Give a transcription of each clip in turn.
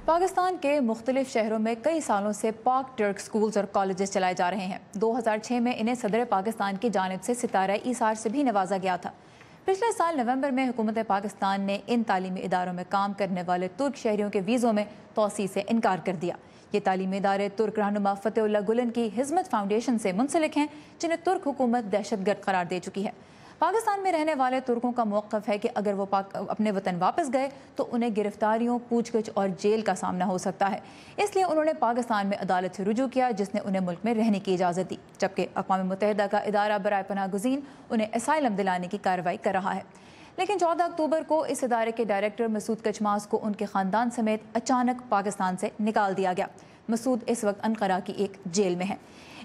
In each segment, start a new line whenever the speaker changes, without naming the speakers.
پاکستان کے مختلف شہروں میں کئی سالوں سے پاک ٹرک سکولز اور کالجز چلائے جا رہے ہیں۔ 2006 میں انہیں صدر پاکستان کی جانب سے ستارہ ایثار سے بھی نوازا گیا تھا۔ پچھلے سال نومبر میں حکومت پاکستان نے ان تعلیمی اداروں میں کام کرنے والے ترک شہریوں کے ویزوں میں توسیع سے انکار کر دیا۔ یہ تعلیمی ادارے ترک رہنما فتح اللہ گلن کی حزمت فاؤنڈیشن سے منسلک ہیں، جنہیں ترک حکومت دہشت گرد قرار دے چکی ہے۔ پاکستان میں رہنے والے ترکوں کا موقف ہے کہ اگر وہ اپنے وطن واپس گئے تو انہیں گرفتاریوں، پوچھ گچھ اور جیل کا سامنا ہو سکتا ہے۔ اس لیے انہوں نے پاکستان میں عدالت سے رجوع کیا، جس نے انہیں ملک میں رہنے کی اجازت دی، جبکہ اقوام متحدہ کا ادارہ برائے پناہ گزین انہیں اسائلم دلانے کی کارروائی کر رہا ہے۔ لیکن 14 اکتوبر کو اس ادارے کے ڈائریکٹر مسعود کچماس کو ان کے خاندان سمیت اچانک پاکستان سے نکال دیا گیا۔ مسعود اس وقت انقرہ کی ایک جیل میں ہے۔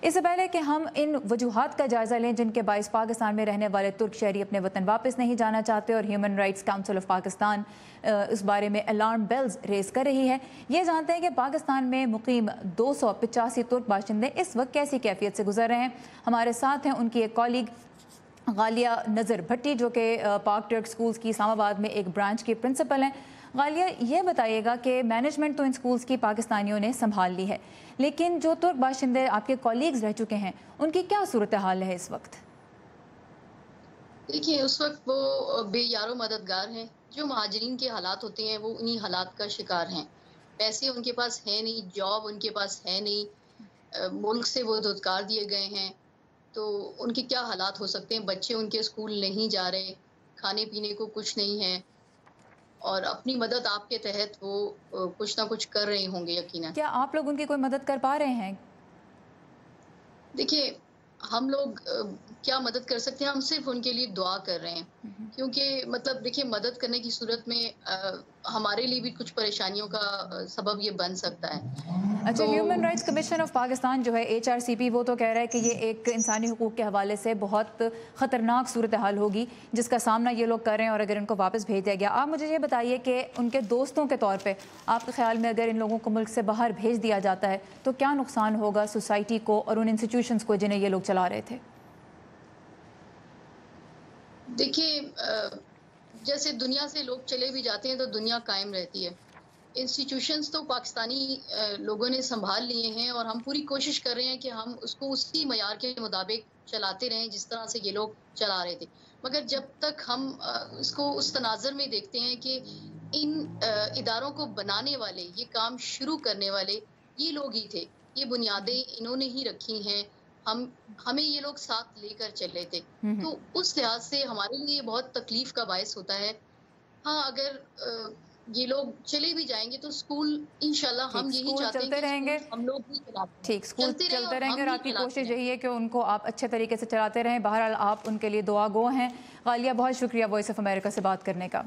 اس سے پہلے کہ ہم ان وجوہات کا جائزہ لیں جن کے باعث پاکستان میں رہنے والے ترک شہری اپنے وطن واپس نہیں جانا چاہتے اور human rights council of Pakistan اس بارے میں الارم بیلز ریز کر رہی ہے، یہ جانتے ہیں کہ پاکستان میں مقیم 285 ترک باشندے اس وقت کیسی کیفیت سے گزر رہے ہیں۔ ہمارے ساتھ ہیں ان کی ایک کالیگ غالیہ نظر بھٹی، جو کہ پاک ٹرک سکولز کی اسلام آباد میں ایک برانچ کی پرنسپل ہیں۔ غالیہ، یہ بتائیے گا کہ مینجمنٹ تو ان سکولز کی پاکستانیوں نے سنبھال لی ہے، لیکن جو ترک باشندے آپ کے کولیگز رہ چکے ہیں ان کی کیا صورتحال ہے اس وقت؟
دیکھیے، اس وقت وہ بے یار و مددگار ہیں۔ جو مہاجرین کے حالات ہوتے ہیں وہ انہی حالات کا شکار ہیں۔ پیسے ان کے پاس ہے نہیں، جاب ان کے پاس ہے نہیں، ملک سے وہ دھتکار دیے گئے ہیں، تو ان کے کیا حالات ہو سکتے ہیں۔ بچے ان کے اسکول نہیں جا رہے، کھانے پینے کو کچھ نہیں ہے، اور اپنی مدد آپ کے تحت وہ کچھ نہ کچھ کر رہے ہوں گے یقیناً۔
کیا آپ لوگ ان کی کوئی مدد کر پا رہے ہیں؟
دیکھیے، ہم لوگ کیا مدد کر سکتے ہیں، ہم صرف ان کے لیے دعا کر رہے ہیں، کیونکہ مطلب دیکھیے، مدد کرنے کی صورت میں ہمارے لیے بھی کچھ پریشانیوں کا سبب یہ بن سکتا ہے۔
اچھا،
تو
human rights commission of Pakistan جو ہے HRCP، وہ تو کہہ رہا ہے کہ یہ ایک انسانی حقوق کے حوالے سے بہت خطرناک صورتحال ہوگی جس کا سامنا یہ لوگ کر رہے ہیں، اور اگر ان کو واپس بھیج دیا گیا۔ آپ مجھے یہ بتائیے کہ ان کے دوستوں کے طور پہ آپ کے خیال میں اگر ان لوگوں کو ملک سے باہر بھیج دیا جاتا ہے تو کیا نقصان ہوگا سوسائٹی کو اور ان انسٹیٹیوشنز کو جنہیں یہ لوگ چلا رہے تھے؟
دیکھیے، جیسے دنیا سے لوگ چلے بھی جاتے ہیں تو دنیا قائم رہتی ہے۔ انسٹیٹیوشنز تو پاکستانی لوگوں نے سنبھال لیے ہیں، اور ہم پوری کوشش کر رہے ہیں کہ ہم اس کو اسی معیار کے مطابق چلاتے رہیں جس طرح سے یہ لوگ چلا رہے تھے۔ مگر جب تک ہم اس کو اس تناظر میں دیکھتے ہیں کہ ان اداروں کو بنانے والے، یہ کام شروع کرنے والے یہ لوگ ہی تھے، یہ بنیادیں انہوں نے ہی رکھی ہیں، ہمیں یہ لوگ ساتھ لے کر چلے تھے، تو اس لحاظ سے ہمارے لیے بہت تکلیف کا باعث ہوتا ہے۔ ہاں، اگر یہ لوگ چلے بھی جائیں گے تو اسکول انشاءاللہ ہم
ٹھیک،
یہی
اسکول
چاہتے ہیں
چلتے
کہ
رہیں گے۔
اسکول ہم لوگ بھی
ٹھیک، اسکول
چلتے رہیں، اور
چلتے رہیں گے
ہم
اور
ہی
آپ کی
چلاتے
کوشش
رہیں۔
یہی ہے کہ ان کو آپ اچھے طریقے سے چلاتے رہیں۔ بہرحال آپ ان کے لیے دعا گو ہیں۔ غالیہ، بہت شکریہ وائس آف امریکہ سے بات کرنے کا۔